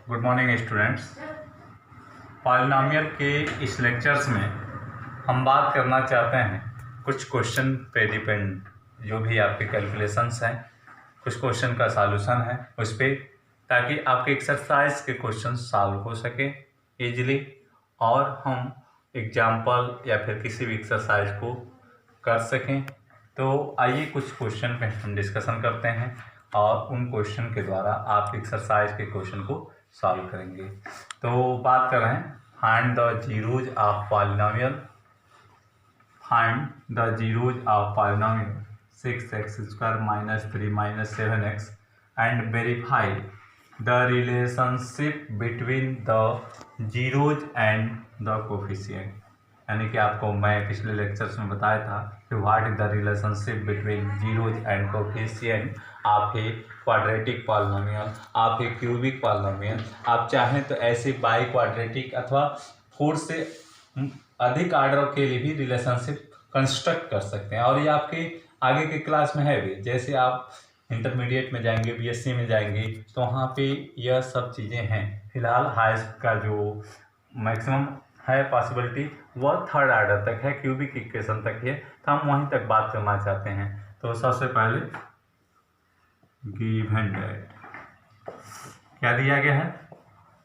Good morning students. Polynomial के इस lectures में हम बात करना चाहते हैं कुछ क्वेश्चन पे डिपेंड, जो भी आपके कैलकुलेशंस हैं, कुछ क्वेश्चन का सॉल्यूशन है उस पर, ताकि आपके एक्सरसाइज के क्वेश्चन सॉल्व हो सके इजीली और हम एग्जाम्पल या फिर किसी भी एक्सरसाइज को कर सकें। तो आइए कुछ क्वेश्चन पे हम डिस्कशन करते हैं और उन क्वेश्चन के द्वारा आप एक्सरसाइज के क्वेश्चन को सॉल्व करेंगे। तो बात कर रहे हैं find the zeros of polynomial. Find the zeros of polynomial 6x² - 3 - 7x and verify the relationship between the zeros and the coefficient. यानी कि आपको मैं पिछले लेक्चर्स में बताया था कि what is the relationship between zeros and coefficient आप ए क्वाड्रेटिक पॉलिनॉमियल, आप ए क्यूबिक पॉलिनॉमियल, आप चाहें तो ऐसे बाई क्वाड्रेटिक अथवा 4 से अधिक ऑर्डर के लिए भी रिलेशनशिप कंस्ट्रक्ट कर सकते हैं। और ये आपके आगे के क्लास में है भी, जैसे आप इंटरमीडिएट में जाएंगे, बीएससी में जाएंगे, तो वहाँ पे यह सब चीज़ें हैं। फिलहाल हाईएस्ट का जो मैक्सिमम है पॉसिबिलिटी वह 3rd ऑर्डर तक है, क्यूबिक इक्वेशन तक है, तो हम वहीं तक बात करना चाहते हैं। तो सबसे पहले गिवन दैट क्या दिया गया है,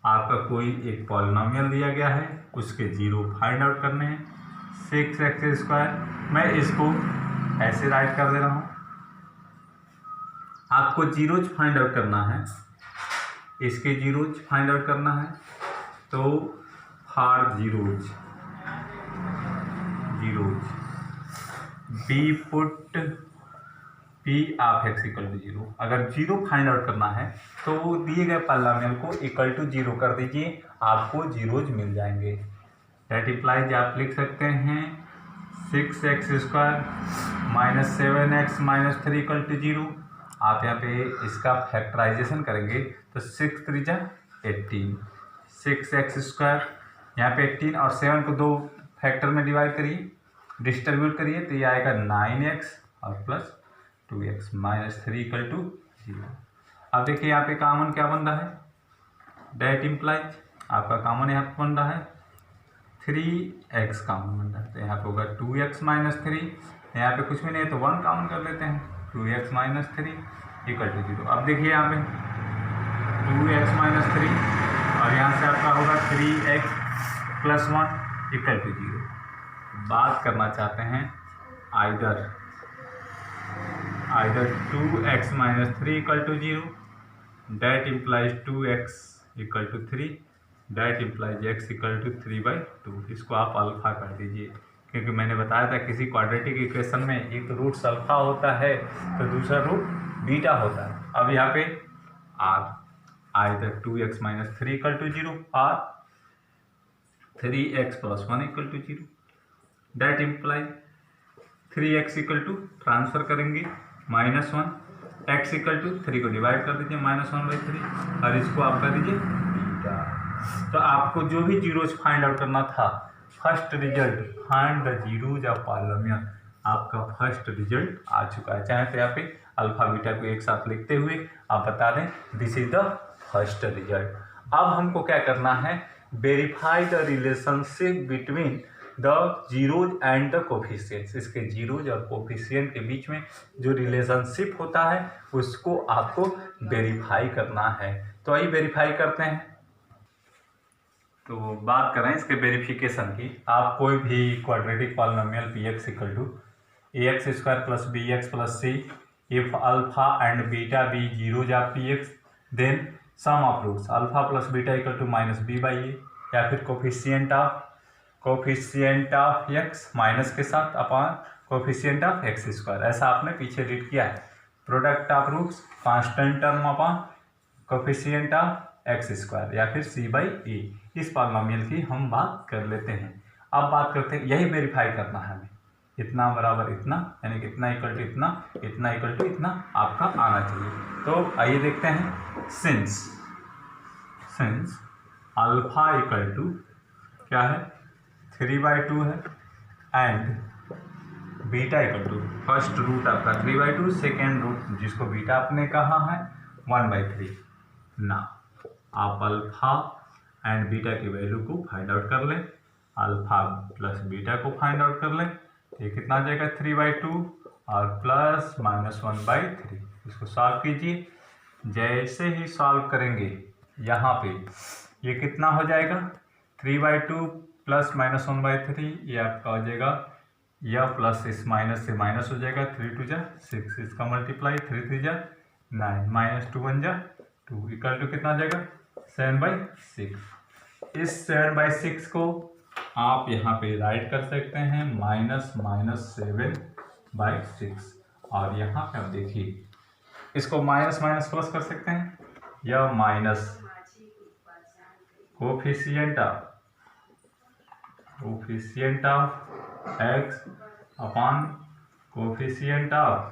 आपका कोई एक पॉलिनॉमियल दिया गया है, उसके जीरो फाइंड आउट करने हैं। 6x², मैं इसको ऐसे राइट कर दे रहा हूँ। आपको जीरोज फाइंड आउट करना है, इसके जीरोज फाइंड आउट करना है। तो for zeros B put P of x = 0। अगर जीरो फाइंड आउट करना है तो दिए गए पॉलिनॉमियल को इक्वल टू 0 कर दीजिए, आपको जीरोज मिल जाएंगे। दैट इम्प्लाइज आप लिख सकते हैं 6x² - 7x - 3 = 0। आप यहाँ पे इसका फैक्टराइजेशन करेंगे तो 6 3 जा 18, 6x², यहाँ पे 18 और 7 को 2 फैक्टर में डिवाइड करिए, डिस्ट्रीब्यूट करिए, तो ये आएगा 9x और प्लस 2x - 3 = 0। अब देखिए यहाँ पे कॉमन क्या बन रहा है, डेट इम्प्लाइज आपका कॉमन यहाँ पे बन रहा है 3x कॉमन बन रहा है, तो यहाँ पे होगा 2x - 3, यहाँ पे कुछ भी नहीं है तो 1 कॉमन कर लेते हैं, 2x - 3 = 0। अब देखिए यहाँ पे 2x - 3 और यहाँ से आपका होगा 3x + 1 = 0। बात करना चाहते हैं either 2x - 3 = 0, date implies 2x = 3, date implies x = 3/2। इसको आप अल्फा कर दीजिए, क्योंकि मैंने बताया था किसी क्वाड्रेटिक इक्वेशन में एक तो रूट अल्फा होता है तो दूसरा रूट बीटा होता है। अब यहाँ पे आइदर 2x - 3 = 0 और 3x + 1 = 0, date implies 3x = transfer करेंगे -1, x = 3 को डिवाइड कर दीजिए -1/3 और इसको आप कर दीजिए बीटा। तो आपको जो भी जीरोज फाइंड आउट करना था, first result find the zeros of polynomial, आपका फर्स्ट रिजल्ट आ चुका है। चाहे तो यहाँ पे अल्फा बीटा को एक साथ लिखते हुए आप बता दें this is the first result. अब हमको क्या करना है, verify the relationship between the zeros and the coefficients. इसके जीरोज और कोफिशिएंट के बीच में जो रिलेशनशिप होता है उसको आपको वेरीफाई करना है। तो आइए वेरीफाई करते हैं। तो बात करें इसके वेरिफिकेशन की, आप कोई भी quadratic polynomial px = ax² + bx + c if alpha and beta be zeros of px, then sum of roots alpha + beta = -b/a, या फिर कोफिशिएंट ऑफ x माइनस के साथ अपॉन कोफिशिएंट ऑफ x²। ऐसा आपने पीछे रीड किया है। Product of roots constant term upon coefficient of x² या फिर c/a। इस पॉलिनॉमियल की हम बात कर लेते हैं। अब बात करते हैं, यही वेरीफाई करना है हमें, इतना बराबर इतना, यानी कि इतना इक्वल टू इतना, इतना इक्वल टू इतना आपका आना चाहिए। तो आइए देखते हैं, सिंस अल्फा इक्वल टू क्या है 3/2 है and beta equal to first root आपका 3/2, सेकेंड रूट जिसको बीटा आपने कहा है 1/3। ना आप अल्फा एंड बीटा की वैल्यू को फाइंड आउट कर लें, अल्फा प्लस बीटा को फाइंड आउट कर लें। ये कितना आ जाएगा 3/2 और प्लस -1/3। इसको सॉल्व कीजिए। जैसे ही सॉल्व करेंगे यहाँ पे ये कितना हो जाएगा 3/2 प्लस -1/3, ये आपका हो जाएगा या प्लस इस माइनस से माइनस हो जाएगा, 3 2 जा 6, इसका मल्टीप्लाई 3 3 जा 9 -2 1 जा 2 इक्वल टू कितना आ जाएगा 7/6। इस 7/6 को आप यहाँ पे राइट कर सकते हैं -7/6 और यहाँ पे आप देखिए इसको माइनस माइनस प्लस कर सकते हैं या minus coefficient of x upon coefficient of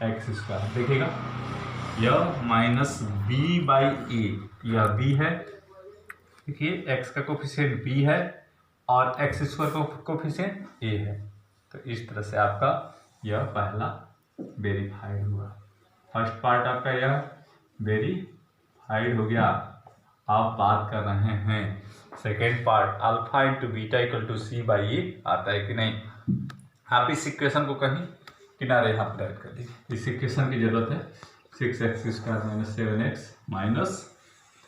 x square. देखिएगा यह -b/a, यह b है। देखिए x का कोफिशिएंट b है और एक्स स्क्वायर का कोफिशिएंट a है। तो इस तरह से आपका यह पहला वेरीफाइड हुआ। फर्स्ट पार्ट आपका यह वेरीफाइड हो गया। आप बात कर रहे हैं second part, alpha into beta equal to c/a आता है कि नहीं। आप इस इक्वेशन को कहीं किनारे यहाँ पर कर दीजिए। इस इक्वेशन की जरूरत है 6x² - 7x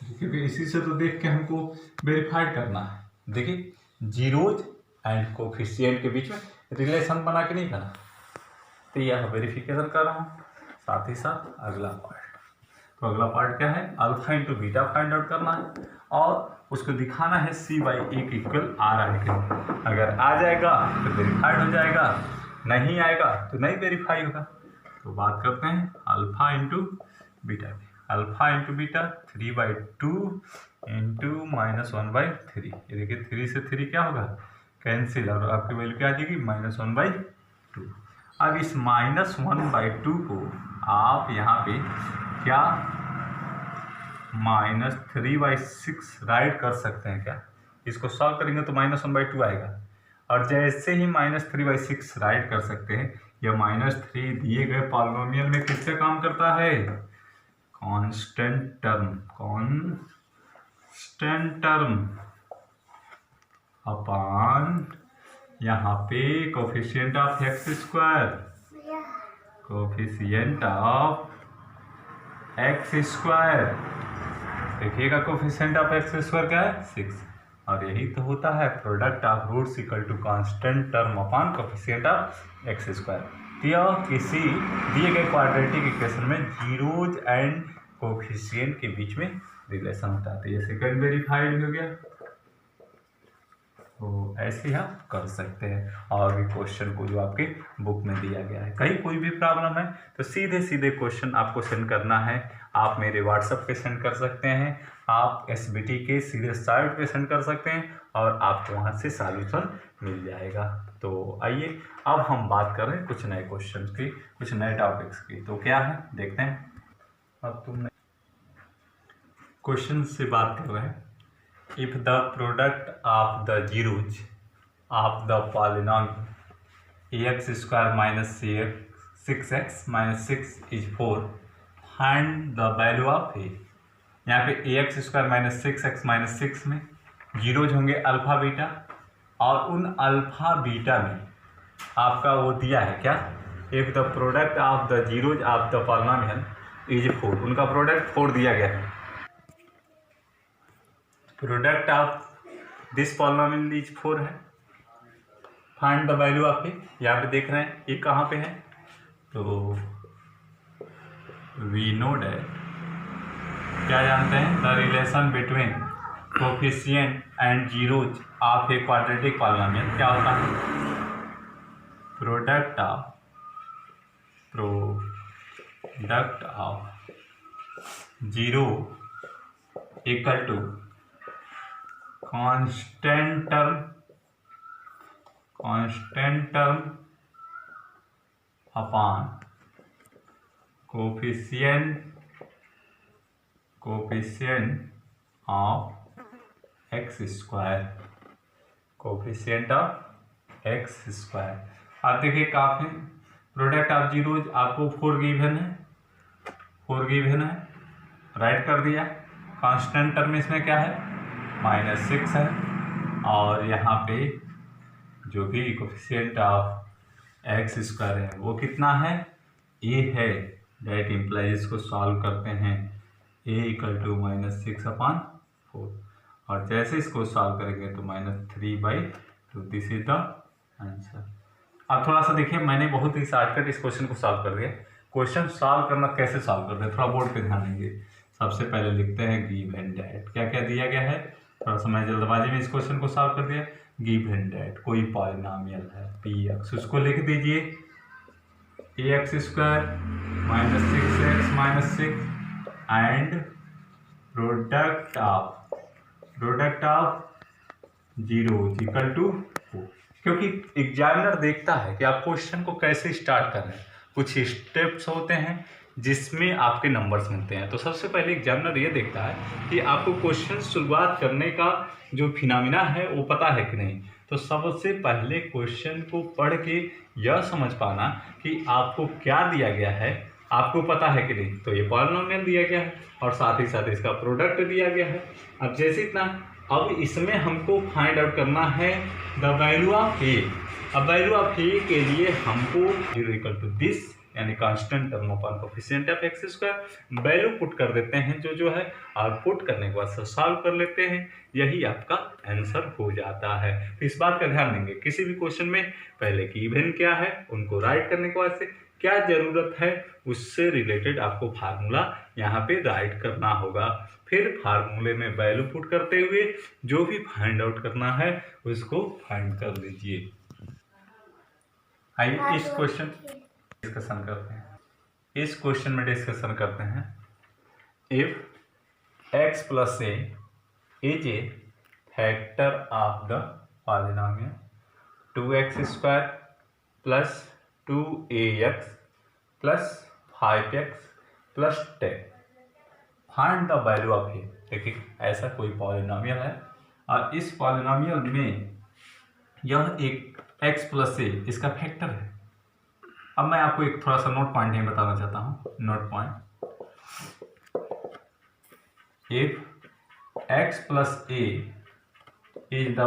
- क्योंकि इसी से तो देख के हमको वेरीफाइड करना है। देखिए जीरोज एंड कोफिशिएंट के बीच में रिलेशन बना के नहीं करना, तो यह वेरिफिकेशन कर रहा हूँ। साथ ही साथ अगला पार्ट, तो अगला पार्ट क्या है, alpha into beta find out करना है और उसको दिखाना है c/a के इक्वल आ रहा है कि नहीं। अगर आ जाएगा तो वेरीफाइड हो जाएगा, नहीं आएगा तो नहीं वेरीफाई होगा। तो बात करते हैं अल्फा इंटू बीटा की। Alpha into beta 3/2 into -1/3। ये देखिए 3 से 3 क्या होगा कैंसिल और आपकी वैल्यू क्या आ जाएगी -1/2। अब इस -1/2 को आप यहाँ पे क्या -3/6 राइट कर सकते हैं क्या। इसको सॉल्व करेंगे तो -1/2 आएगा और जैसे ही -3/6 राइट कर सकते हैं, यह -3 दिए गए पॉलिनोमियल में किससे काम करता है, कांस्टेंट टर्म अपॉन यहाँ पे कोफिशिएंट ऑफ x²। देखिएगा कोफिशिएंट ऑफ x² क्या है 6 और यही तो होता है product of roots equal to constant term upon coefficient of x²। तो यह किसी दिए गए क्वाड्रेटिक इक्वेशन में जीरोज एंड कोफिशिएंट के बीच में रिलेशन होता है। तो ये सेकंड वेरीफाइड हो गया। तो ऐसे ही आप कर सकते हैं और भी क्वेश्चन को जो आपके बुक में दिया गया है। कहीं कोई भी प्रॉब्लम है तो सीधे सीधे क्वेश्चन आपको सेंड करना है। आप मेरे व्हाट्सएप पे सेंड कर सकते हैं, आप SBT के सीधे साइट पे सेंड कर सकते हैं और आपको वहाँ से सॉल्यूशन मिल जाएगा। तो आइए अब हम बात कर रहे हैं कुछ नए क्वेश्चन की, कुछ नए टॉपिक्स की। तो क्या है देखते हैं। अब तुमने क्वेश्चन से बात कर रहे हैं, if the product of the zeros of the polynomial ax² - 6x - 6 is 4, find the value of a। यहाँ पे ax² - 6x - 6 में जीरोज होंगे अल्फा बीटा और उन अल्फा बीटा में आपका वो दिया है क्या, if the product of the zeros of the polynomial is 4, उनका प्रोडक्ट 4 दिया गया है। Product of this polynomial is 4 है। फाइंड द वैल्यू ऑफ ए। यहाँ पे देख रहे हैं ये कहाँ पे है, तो वी नो डैट क्या जानते हैं, the relation between coefficient and zeros of a quadratic polynomial क्या होता है, product of zero equal to constant term upon coefficient of x²। Coefficient of x²। आप देखिए काफी प्रोडक्ट ऑफ जीरोज आपको 4 गिवन है, राइट कर दिया। कांस्टेंट टर्म इसमें क्या है, -6 है, और यहाँ पे जो भी कोफिशिएंट ऑफ एक्स स्क्वायर है वो कितना है, ए है। दैट इम्प्लाइज इसको सॉल्व करते हैं, a = -6/4, और जैसे इसको सॉल्व करेंगे तो -3/2, दिस इज द आंसर। अब थोड़ा सा देखिए, मैंने बहुत ही शॉर्टकट इस क्वेश्चन को सॉल्व कर दिया। क्वेश्चन सॉल्व करना कैसे सॉल्व करते हैं, थोड़ा बोर्ड पे ध्यान देंगे। सबसे पहले लिखते हैं गिव एंड दैट, क्या क्या दिया गया है। थोड़ा सा मैं जल्दबाजी में इस क्वेश्चन को सॉल्व कर दिया। गिव एंड दैट कोई पॉलिनोमियल है px, उसको लिख दीजिए ax² -6x - 6 and product of zeros equal to 4। क्योंकि एग्जामिनर देखता है कि आप क्वेश्चन को कैसे स्टार्ट कर रहे हैं, कुछ स्टेप्स होते हैं जिसमें आपके नंबर्स मिलते हैं। तो सबसे पहले एग्जामिनर ये देखता है कि आपको क्वेश्चन शुरुआत करने का जो फिनोमिना है वो पता है कि नहीं। तो सबसे पहले क्वेश्चन को पढ़ के यह समझ पाना कि आपको क्या दिया गया है, आपको पता है कि नहीं। तो ये पॉलिनोमियल दिया गया है और साथ ही साथ इसका प्रोडक्ट दिया गया है। अब जैसे इतना, अब इसमें हमको फाइंड आउट करना है द वैल्यू ऑफ ए। अब वैल्यू ऑफ ए के लिए हमको 0 = दिस, यानी constant term upon coefficient of x², value put कर देते हैं जो है, और पुट करने के बाद सॉल्व कर लेते हैं, यही आपका आंसर हो जाता है। तो इस बात का ध्यान देंगे, किसी भी क्वेश्चन में पहले गिवन क्या है उनको राइट करने के बाद से क्या जरूरत है उससे रिलेटेड आपको फार्मूला यहाँ पे राइट करना होगा। फिर फार्मूले में वैल्यू पुट करते हुए जो भी फाइंड आउट करना है उसको फाइंड कर लीजिए। आइए इस क्वेश्चन डिस्कशन करते हैं। इस क्वेश्चन में डिस्कशन करते हैं, if x + a is a factor of the polynomial 2x² + 2ax + 5x + 10, find the value of a. देखिए ऐसा कोई पॉलिनोमियल है और इस पॉलिनोमियल में यह एक x + a इसका फैक्टर है। अब मैं आपको एक थोड़ा सा नोट पॉइंट यहाँ बताना चाहता हूँ। Note point, if x + a is the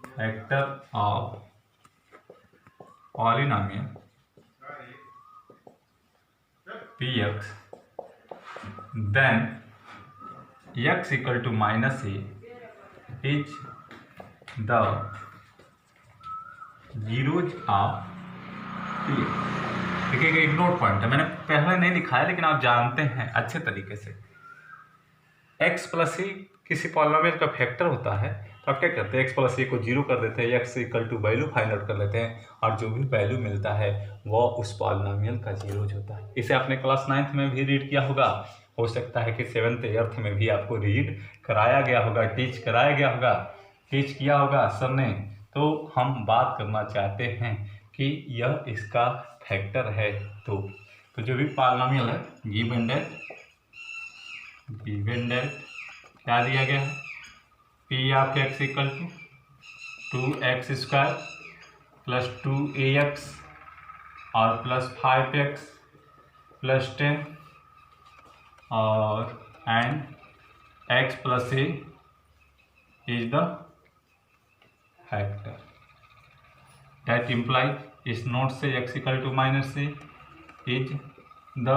factor of polynomial px, then x = -a is the zeros of P. देखिएगा एक नोट पॉइंट है, मैंने पहले नहीं दिखाया लेकिन आप जानते हैं अच्छे तरीके से। x + a किसी पॉलिनोमियल का फैक्टर होता है तो आप क्या करते हैं, x + a को 0 कर देते हैं, x = वैल्यू फाइंड आउट कर लेते हैं, और जो भी वैल्यू मिलता है वह उस पॉलिनोमियल का जीरोज होता है। इसे आपने क्लास 9th में भी रीड किया होगा, हो सकता है कि 7th 8th में भी आपको रीड कराया गया होगा, टीच किया होगा सर ने। तो हम बात करना चाहते हैं कि यह इसका फैक्टर है। तो जो भी पॉलिनोमियल है गिवन दैट क्या दिया गया है, p of x = 2x² + 2ax और +5x + 10 और and x + a is the factor. That implies इस नोट से x = -a is the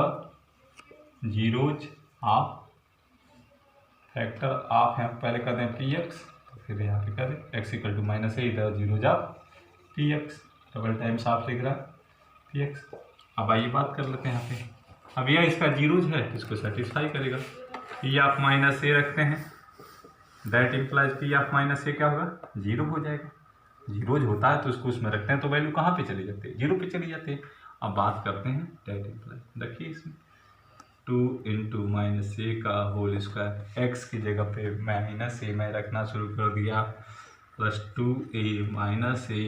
zeros of factor of, यहाँ पहले कर दें px, तो फिर यहाँ पे कर दें x = -a is the zeros of px, double times of लिख रहा है px। अब आइए बात कर लेते हैं यहाँ पे। अब यह इसका जीरोज है तो इसको सेटिस्फाई करेगा। p ऑफ -a रखते हैं, that implies p of -a क्या होगा, 0 हो जाएगा। जीरोज होता है तो उसको उसमें रखते हैं तो वैल्यू कहाँ पे चली जाती है, 0 पे चली जाती है। अब बात करते हैं दैट इम्प्लाइज, देखिए इसमें 2 × -a का होल स्क्वायर, x की जगह पे -a मैं रखना शुरू कर दिया, + 2a - a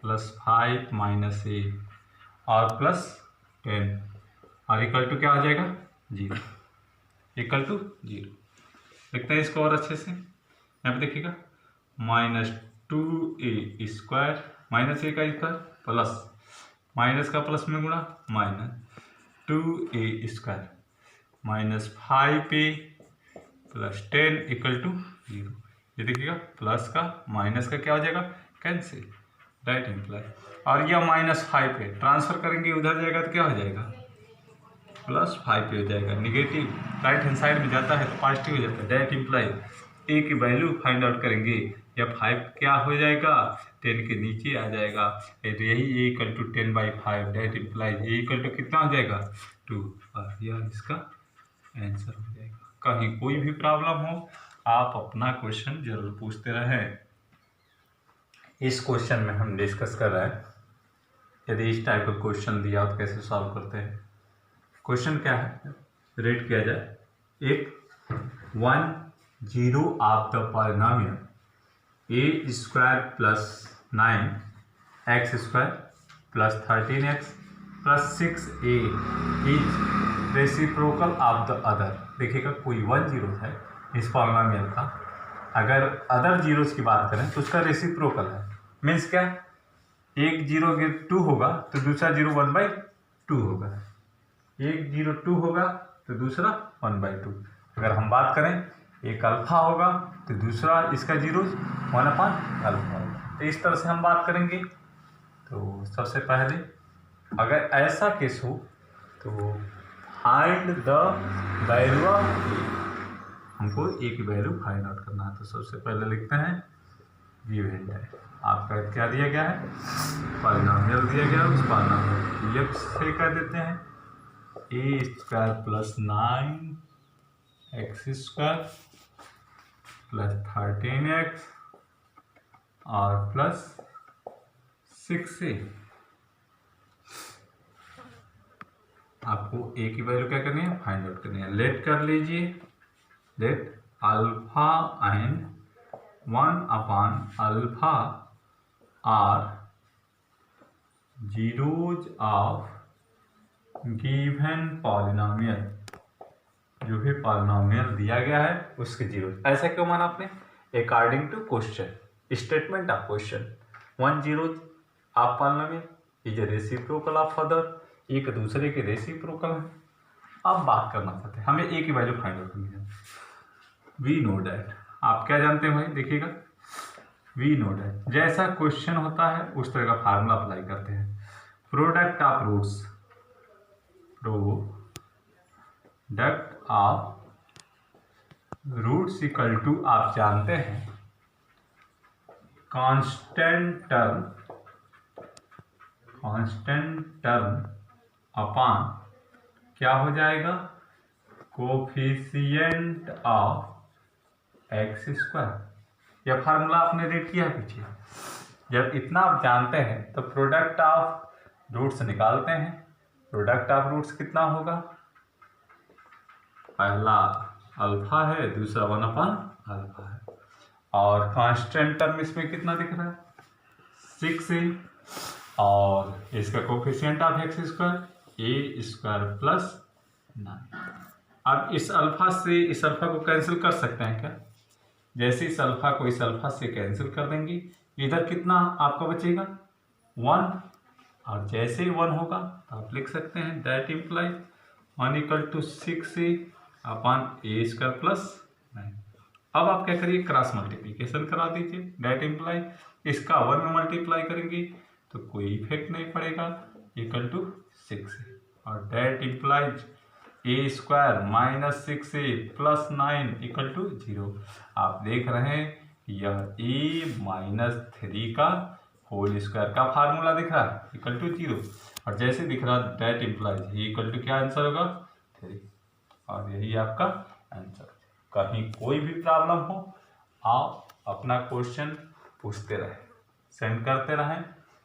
+ 5 - a और +10 और इक्वल टू क्या हो जाएगा, 0, इक्वल टू 0। लिखते हैं इसको और अच्छे से, यहाँ पे देखिएगा -2a² -a का स्क्वायर प्लस माइनस का प्लस में गुणा 2a² minus 5a plus 10 equal to 0। ये देखिएगा प्लस का माइनस का क्या हो जाएगा, कैंसिल, राइट इम्प्लाई। और यह -5 पे ट्रांसफर करेंगे उधर जाएगा तो क्या हो जाएगा, +5 पे हो जाएगा। निगेटिव राइट हैंड साइड में जाता है तो पॉजिटिव हो जाता है, दैट इम्प्लाई ए की वैल्यू फाइंड आउट करेंगे। या 5 क्या हो जाएगा, 10 के नीचे आ जाएगा, यही a equal to 10/5, that imply a equal to कितना हो जाएगा 2, और यह इसका आंसर हो जाएगा। कहीं कोई भी प्रॉब्लम हो आप अपना क्वेश्चन जरूर पूछते रहें। इस क्वेश्चन में हम डिस्कस कर रहे हैं यदि इस टाइप का क्वेश्चन दिया तो कैसे सॉल्व करते हैं। क्वेश्चन क्या है, रेड किया जाए, एक 1 0 of the polynomial a² + 9x² + 13x + 6a is reciprocal of the other. देखिएगा कोई 1 0 है इस पॉलिनोमियल का, अगर अदर जीरोस की बात करें तो उसका रेसिप्रोकल है। मीन्स क्या, एक 0 अगर 2 होगा तो दूसरा 0 1/2 होगा, एक 0 2 होगा तो दूसरा 1/2। अगर हम बात करें एक अल्फा होगा तो दूसरा इसका 0 1/अल्फा होगा। तो इस तरह से हम बात करेंगे। तो सबसे पहले अगर ऐसा केस हो तो फाइंड द वैल्यू ऑफ ए, हमको ए की वैल्यू फाइंड आउट करना है। तो सबसे पहले लिखते हैं गिवन है, आपका क्या दिया गया है, पॉलिनोमियल दिया गया है, उस पॉलिनोमियल एफ से कह देते हैं a² + 9x² + 13x और प्लस 6a। आपको a की वैल्यू क्या करनी है, फाइंड आउट करनी है। लेट कर लीजिए, लेट अल्फा n 1/अल्फा are zeros of given polynomial, जो भी पॉलिनोमियल दिया गया है उसके जीरो। ऐसा क्यों माना आपने, according to question, statement of question 1 0 of polynomial is reciprocal of other, एक दूसरे के रेसिप्रोकल है। अब बात करना चाहते हैं, हमें ए की वैल्यू फाइंड आउट करनी है। वी नो डैट, आप क्या जानते हैं भाई, देखिएगा वी नो डैट जैसा क्वेश्चन होता है उस तरह का फार्मूला अप्लाई करते हैं। Product of roots, product of roots equal to, आप जानते हैं कांस्टेंट टर्म अपॉन क्या हो जाएगा, कोफिशिएंट ऑफ x²। यह फार्मूला आपने रेड किया है पीछे। जब इतना आप जानते हैं तो प्रोडक्ट ऑफ रूट्स निकालते हैं। प्रोडक्ट ऑफ रूट्स कितना होगा, पहला अल्फा है, दूसरा 1/अल्फा है, और कांस्टेंट टर्म इसमें कितना दिख रहा है 6a, और इसका कोफिशिएंट ऑफ x² a² + 9। अब इस अल्फा से इस अल्फा को कैंसिल कर सकते हैं क्या, जैसे इस अल्फा को इस अल्फा से कैंसिल कर देंगे, इधर कितना आपका बचेगा 1, और जैसे ही 1 होगा तो आप लिख सकते हैं दैट इम्प्लाई 1 = 6a/a² + 9। अब आप क्या करिए, क्रॉस मल्टीप्लिकेशन करा दीजिए, दैट इम्प्लाई इसका 1 में मल्टीप्लाई करेंगे तो कोई इफेक्ट नहीं पड़ेगा, इक्वल टू 6a, और दैट इम्प्लाइज a² - 6a + 9 = 0। आप देख रहे हैं यह a - 3 का होल स्क्वायर का फार्मूला दिख रहा है, इक्वल टू 0, और जैसे दिख रहा है दैट इम्प्लाइज ये इक्वल टू क्या आंसर होगा 3, और यही आपका आंसर। कहीं कोई भी प्रॉब्लम हो आप अपना क्वेश्चन पूछते रहें, सेंड करते रहें,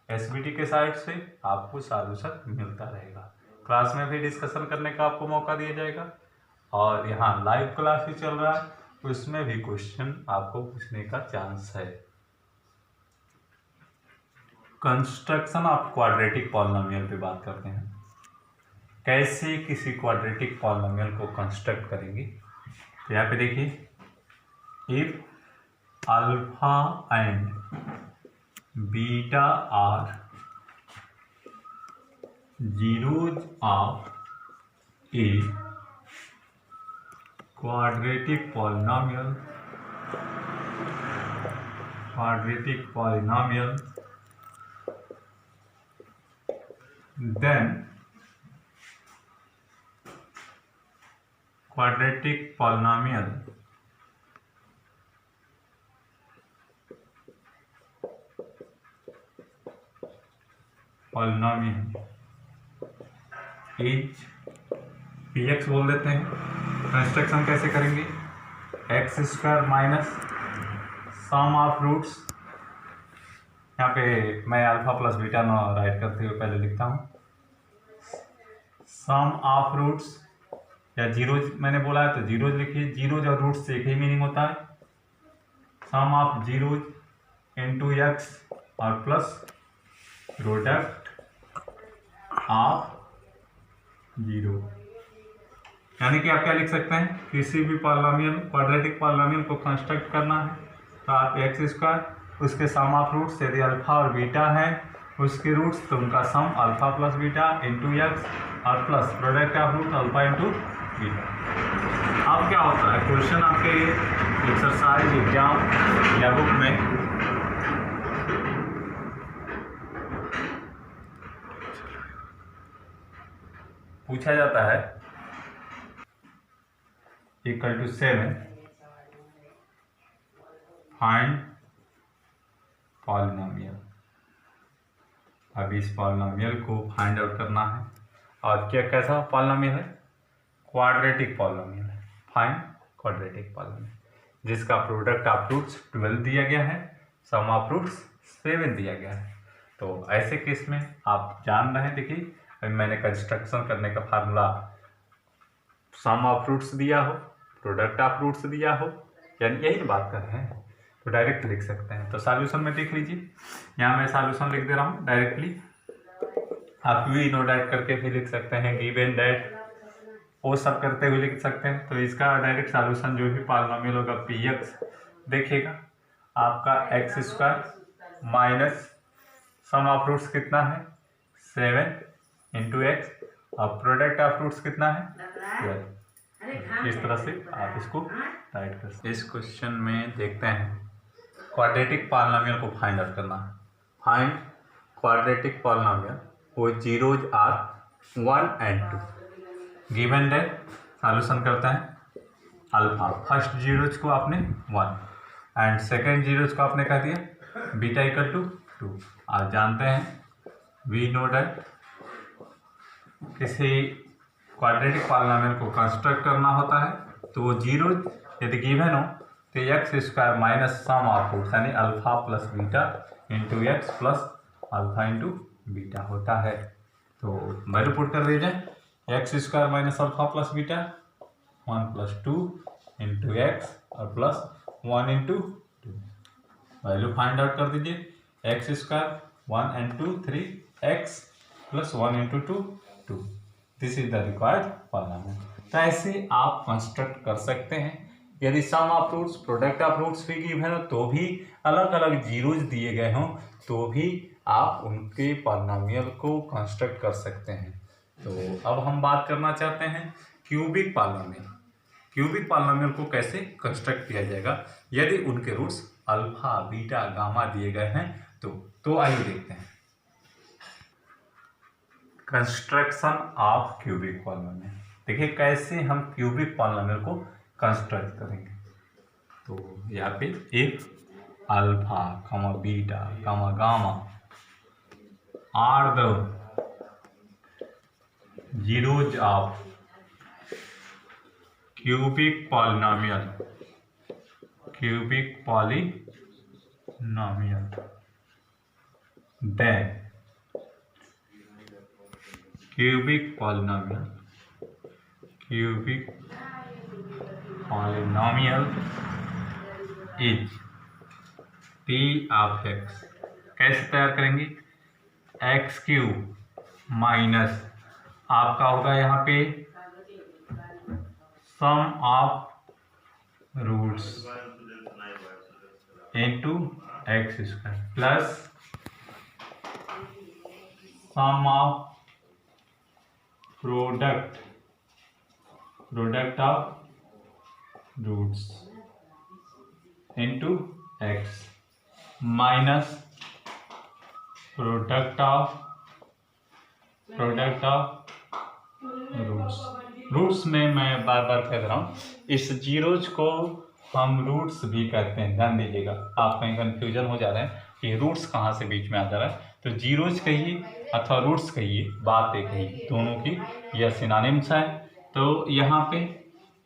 एसबीटी के साइट से आपको सॉल्यूशन मिलता रहेगा। क्लास में भी डिस्कशन करने का आपको मौका दिया जाएगा, और यहाँ लाइव क्लास भी चल रहा है उसमें भी क्वेश्चन आपको पूछने का चांस है। कंस्ट्रक्शन ऑफ क्वाड्रेटिक पॉलिनोमियल पे बात करते हैं, कैसे किसी क्वाड्रेटिक पॉलिनोमियल को कंस्ट्रक्ट करेंगे। तो यहाँ पे देखिए, if alpha and beta are zeros of a quadratic polynomial then quadratic polynomial is px बोल देते हैं। कंस्ट्रक्शन कैसे करेंगे, x square minus sum of roots, यहाँ पे मैं अल्फा प्लस बीटा न राइट करते हुए पहले लिखता हूँ, सम ऑफ रूट्स या जीरोज मैंने बोला है तो जीरोज लिखिए, जीरोज और रूट्स से एक ही मीनिंग होता है, sum of zeros into x और प्लस प्रोडक्ट ऑफ जीरो। यानी कि आप क्या लिख सकते हैं, किसी भी पॉलिनोमियल क्वाड्रेटिक पॉलिनोमियल को कंस्ट्रक्ट करना है तो आप एक्स स्क्वायर उसके सम ऑफ रूट्स, यदि अल्फा और बीटा है उसके रूट्स तो उनका sum alpha plus beta into x और plus product of root alpha into beta. अब क्या होता है, क्वेश्चन आपके एक्सरसाइज एग्जाम या बुक में पूछा जाता है इक्वल टू 7 फाइंड पॉलिनोमियल। अब इस पॉलिनोमियल को फाइंड आउट करना है और क्या कैसा पॉलिनोमियल है, क्वाड्रेटिक पॉलिनोमियल है, फाइंड क्वाड्रेटिक पॉलिनोमियल जिसका प्रोडक्ट ऑफ रूट्स 12 दिया गया है, सम ऑफ रूट्स 7 दिया गया है। तो ऐसे केस में आप जान रहे हैं, देखिए अभी मैंने कंस्ट्रक्शन करने का फार्मूला सम ऑफ रूट्स दिया हो, प्रोडक्ट ऑफ रूट्स दिया हो, यानी यही बात कर रहे हैं तो डायरेक्ट लिख सकते हैं। तो सॉल्यूशन में देख लीजिए, यहाँ मैं सॉल्यूशन लिख दे रहा हूँ डायरेक्टली, आप वी नो डैट करके भी लिख सकते हैं, गिवन डैट वो सब करते हुए लिख सकते हैं। तो इसका डायरेक्ट सॉल्यूशन जो भी पॉलिनोमियल होगा px देखिएगा आपका x square minus sum of roots कितना है 7 इंटू एक्स और प्रोडक्ट ऑफ रूट्स कितना है 12। इस तरह से आप इसको राइट कर सकते हैं। इस क्वेश्चन में देखते हैं क्वाड्रेटिक पॉलिनोमियल को फाइंड आउट करना है। फाइंड क्वाड्रेटिक पॉलिनोमियल वो zeros are 1 and 2 given that solution करते हैं अल्फा, फर्स्ट जीरोज को आपने 1 एंड सेकेंड जीरोज को आपने कह दिया बीटा इक्वल टू 2। आप जानते हैं वी नो डैट किसी क्वाड्रेटिक पॉलिनोमियल को कंस्ट्रक्ट करना होता है तो वो जीरो यदि गिवन हो तो x square minus sum of roots यानी alpha plus beta into x plus alpha into beta होता है। तो वैल्यू पुट कर दीजिए, x square minus alpha plus beta 1 + 2 into x और plus 1 into 2। Value find out कर दीजिए, x square 1 and 2 3 x plus 1 into 2 2। This is the required polynomial. तो ऐसे आप कंस्ट्रक्ट कर सकते हैं। यदि sum of roots product of roots भी गिवन हो तो भी अलग अलग जीरोज दिए गए हों तो भी आप उनके पॉलिनोमियल को कंस्ट्रक्ट कर सकते हैं। तो अब हम बात करना चाहते हैं क्यूबिक पॉलिनोमियल। क्यूबिक पॉलिनोमियल को कैसे कंस्ट्रक्ट किया जाएगा यदि उनके रूट्स अल्फा बीटा गामा दिए गए हैं तो आइए देखते हैं कंस्ट्रक्शन ऑफ क्यूबिक पॉलिनोमियल। देखिए कैसे हम क्यूबिक पॉलिनोमियल को कंस्ट्रक्ट करेंगे। तो यहाँ पे एक alpha comma beta comma gamma are the zeros of cubic polynomial then cubic polynomial is p of x. कैसे तैयार करेंगे, एक्स क्यूब माइनस आपका होगा यहाँ पे sum of roots into x square plus sum of product product of roots into x minus product of roots में मैं बार बार कह रहा हूँ, इस जीरोज को हम रूट्स भी कहते हैं, ध्यान दीजिएगा। आप कहीं कंफ्यूजन हो जा रहे हैं कि रूट्स कहाँ से बीच में आ जा रहा है, तो जीरोज कहिए अथवा रूट्स कहिए, बात एक ही, दोनों की यह सिनोनिम्स है। तो यहाँ पे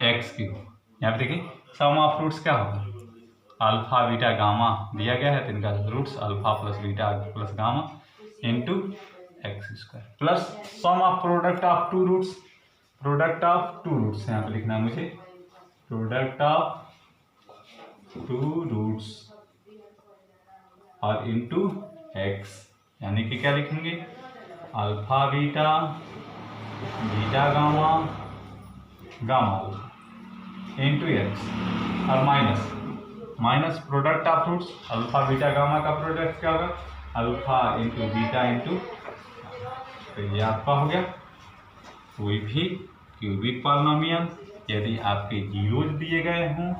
एक्स क्यूब, यहाँ पे देखिए सम ऑफ रूट्स क्या होगा, अल्फा बीटा गामा दिया गया है, तो इनका roots alpha plus beta plus gamma into x square plus sum of product of two roots, product of two roots यहाँ पे लिखना है मुझे, प्रोडक्ट ऑफ टू रूट्स और इंटू एक्स, यानी कि क्या लिखेंगे, alpha beta beta gamma gamma into x और minus product of roots, alpha beta gamma का प्रोडक्ट क्या होगा, अल्फा इंटू बीटा इंटू, तो ये आपका हो गया। कोई भी क्यूबिक पॉलिनोमियल यदि आपके जीरोज दिए गए हों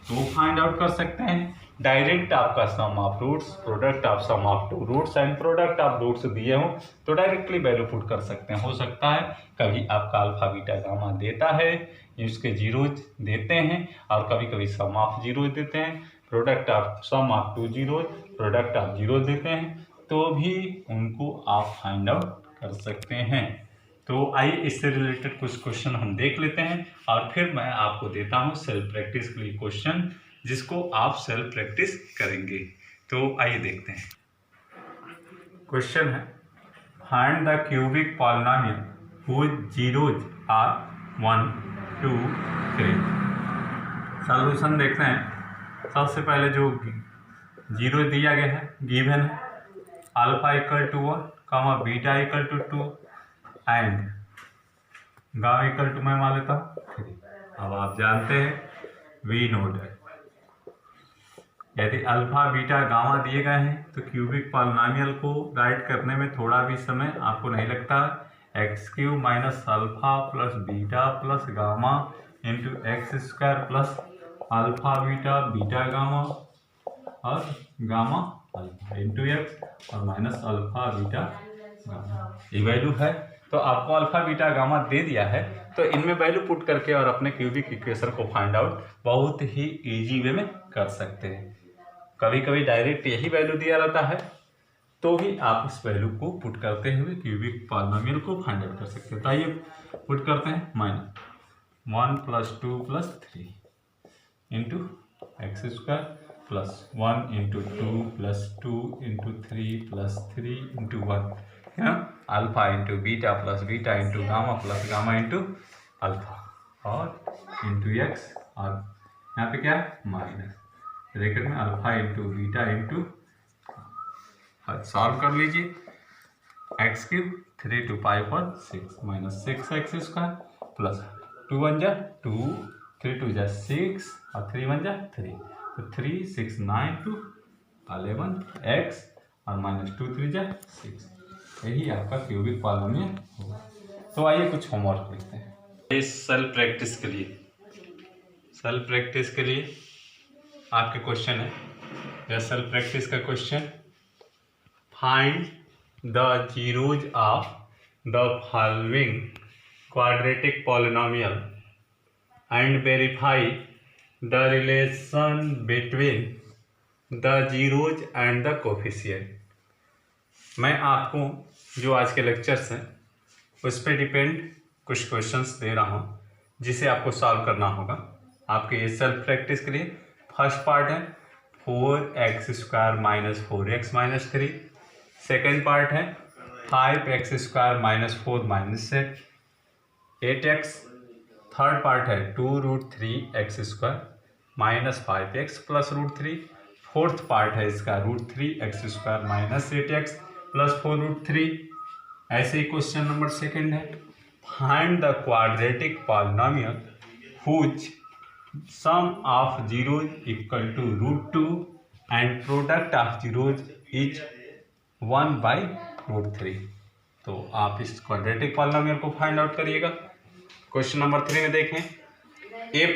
तो फाइंड आउट कर सकते हैं। डायरेक्ट आपका sum of roots, product of sum of two roots and product of roots दिए हों तो डायरेक्टली वैल्यू पुट कर सकते हैं। हो सकता है कभी आपका अल्फा बीटा गामा देता है, उसके जीरोज देते हैं, और कभी कभी सम ऑफ जीरोज देते हैं, product of sum of two zeros, product of zeros देते हैं, तो भी उनको आप फाइंड आउट कर सकते हैं। तो आइए इससे रिलेटेड कुछ क्वेश्चन हम देख लेते हैं और फिर मैं आपको देता हूं सेल्फ प्रैक्टिस के लिए क्वेश्चन, जिसको आप सेल्फ प्रैक्टिस करेंगे। तो आइए देखते हैं। क्वेश्चन है, find the cubic polynomial whose zeros are 1 2 3। Solution देखते हैं। सबसे पहले जो जीरो दिया गया है गिवन है, alpha equal to 1 comma beta equal to 2 and gamma equal to, मैं मान लेता हूँ 3। अब आप जानते हैं वी नोट है, यदि अल्फा बीटा गामा दिए गए हैं तो क्यूबिक पॉलिनोमियल को राइट करने में थोड़ा भी समय आपको नहीं लगता। X cube minus alpha plus beta plus gamma into x square plus alpha beta beta gamma और गामा अल्फा इंटू एक्स और माइनस अल्फा बीटा गामा, ये वैल्यू है। तो आपको अल्फा बीटा गामा दे दिया है, तो इनमें वैल्यू पुट करके और अपने क्यूबिक इक्वेशन को फाइंड आउट बहुत ही इजी वे में कर सकते हैं। कभी कभी डायरेक्ट यही वैल्यू दिया रहता है, तो भी आप इस वैल्यू को पुट करते हुए क्यूबिक पॉलिनोमियल को फाइंड आउट कर सकते हैं। तो आइए पुट करते हैं, -1 + 2 + 3 into x square plus 1 into 2 + 2 into 3 + 3 into 1, alpha into beta plus beta into gamma plus gamma into alpha और इंटू एक्स, और यहाँ पे क्या है माइनस ब्रैकेट में alpha into beta into, solve कर लीजिए। एक्स क्यूब 3 2 5 और 6 माइनस 6x स्क्वायर प्लस 2 1 जा 2 3 2 जा 6 और 3 1 जा 3, तो 3 6 9 2 11 x और माइनस 2 3 जा 6, यही आपका क्यूबिक पॉलिनोमियल होगा। तो आइए कुछ होमवर्क लिखते हैं इस सेल्फ प्रैक्टिस के लिए आपके क्वेश्चन है, यह सेल्फ प्रैक्टिस का question, find the zeros of the following quadratic polynomial and verify the relation between the zeros and the coefficient. मैं आपको जो आज के लेक्चर्स हैं उस पर डिपेंड कुछ क्वेश्चंस दे रहा हूँ, जिसे आपको सॉल्व करना होगा आपके ये सेल्फ प्रैक्टिस के लिए। फर्स्ट पार्ट है 4x² - 4x - 3, सेकेंड पार्ट है 5x² - 4 - 8x, थर्ड पार्ट है 2√3x² - 5x + √3, फोर्थ पार्ट है इसका √3x² - 8x + 4√3। ऐसे ही क्वेश्चन नंबर सेकेंड है, find the quadratic polynomial whose sum of zeros equal to √2 and product of zeros is 1/√3। तो आप इस क्वाड्रेटिक पॉलिनोमियल को फाइंड आउट करिएगा। क्वेश्चन नंबर 3 में देखें, if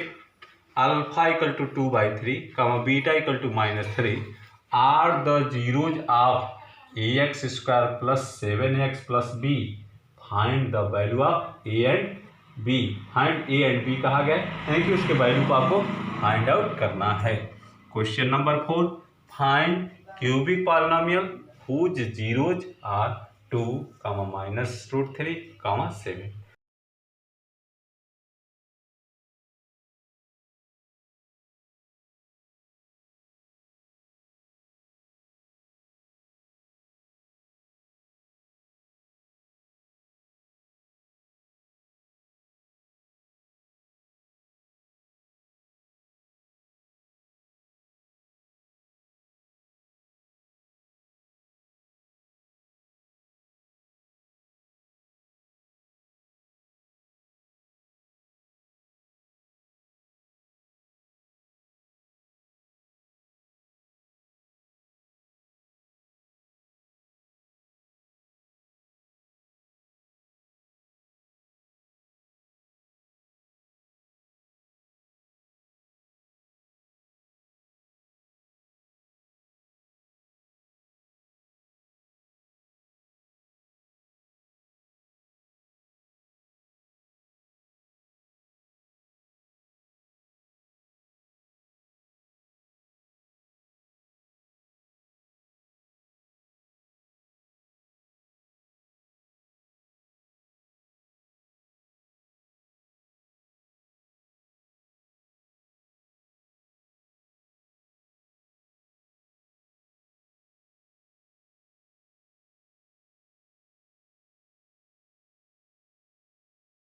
alpha equal to 2/3, beta equal to -3 are the zeros of ax square plus 7x plus b, find the value of a and b. Find a and B कहा गया है कि उसके value को आपको find out करना है। Question number 4, find cubic polynomial whose zeros are 2, -√3, 7।